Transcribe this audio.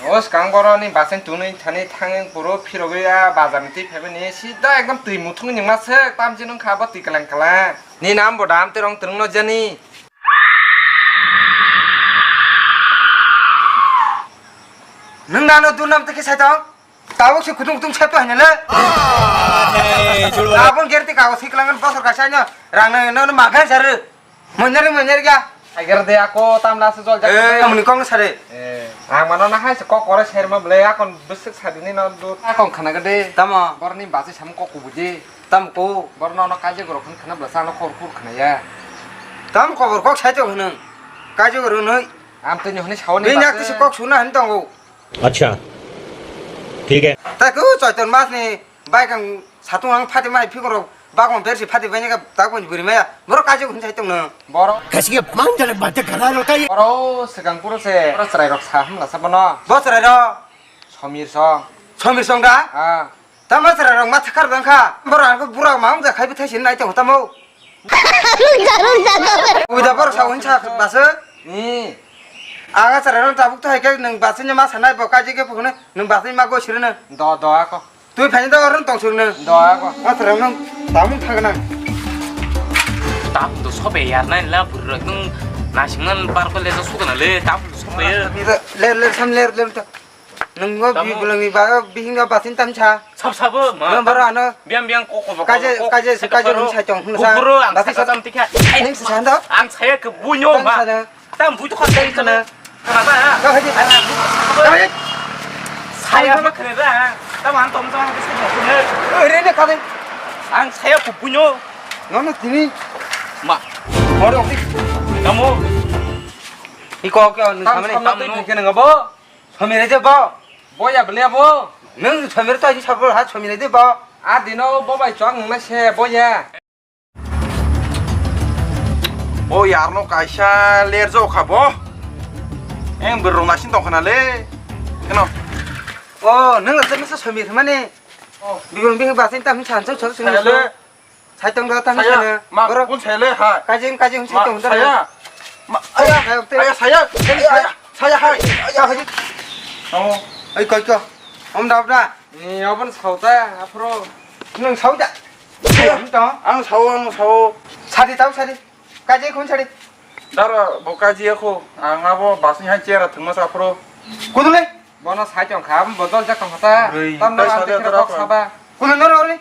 어, 강버러니 마센 두는 타니 탕행 보러 피로그야 바자르티 페베니 시다 एकदम तुई मुथुंग निमासे तामजिनं खाबा तुई कलां कला नि नाम बोदाम तेरं तरंग न जानी नों नानो दुनाम तके साइतां तावकसे खुदुं खुदुं छापतो हनले लाबन गेरति कागज सिकलांगन बसर कासायनो रांनो न माखा सार मोनर गया agar deh aku tamlah sejol ए हमनि कङ सारे ang mana nah hai sekok kore share ma ble akon besek sadini na du akon khana gede तम borni basi sam kok kubuji तम को borno no kaje goro khana khana blasa no khor khur khana ya तम खबर कक साइतो हन काजो गरो नै am tu nyohni sawni बे नाकति से कक सुना हन दंगो अच्छा ठीक है ताको चैतन मास नि बाइकं सातुं आं फाटे माइ फिगरो बागन बेरसि फाटे बाइनेगा तागन बुरिमाया बरो काजो हन साइतो न boro कैसी मांगने बातें करा लो ताई boro segang puro se boro serai rok saham la sabono Basra र somir song समीर संदा ah तमसरा रंग मा थकार दंखा बरो आंको बुरा मांग जा खाइबो थाइसिन नाइतो हतामौ उदा बरो सावन सा बासो ni आगा सरा रंग ताबुक तो हाइके नों बासनि मा सानाय बकाजे के फुने नों बासनि मा गसिरनो do ako तुइ फाइन द रन तंसुरनो do ako माथरा नों तामुं थागना तापु도 섭외 야나일라 부르는 나싱은 바르콜레서 수건을래 तापु도 섭외 ले सामले ले नोंगो बिबुलंनि बा बिहिंगा बासिन तामछा 섭섭어 नों बरो आनो 미안미안 꼬꼬 काजे हन साइतों हनसा 부르 안 사람 티카 능 사한다 안 차야 그 무뇨 마땀 부족 한 대 있잖아 하나봐 가 하지 사야 막 그래라 땀안 똥장한 게 생겼네 어레네 가데 안 차야 그 무뇨 너는 디니 마 어려 없지 너무 이거 껴는 tam 사면에 tam na tu ke nang bo 서미래 봐 bo ya ble bo 능 서미래 또 아직 잡을 하 서미래 봐 a dino bo bai chong na she bo ya ओ यार नो काइसा लेर जो खाबो एं बिरं नासिन दं खानाले केनो 어 능 어쩌면서 서미래 마네 비군 비행 바신 땀 찬서 저 사야ले 사이동 다 땀 사야 차네 막 뭐라 군세ले 하 까지 훔치던 마, 혼자 사야 마 아야 아야 아야 사야 사야 하 야 하지 어 아이 걸거 엄다보다 ni obon sauta afro 능 사오자 또 안 사오 사리 다우 사리 까지 군 사리 나라 뭐까지 하고 안 하고 마신 한 째라 등마사 앞으로 고들래 bono sai chong kham bodol jak kong hata Ui, tam na tai am sa te dia kok terap, saba 고들 너라 오래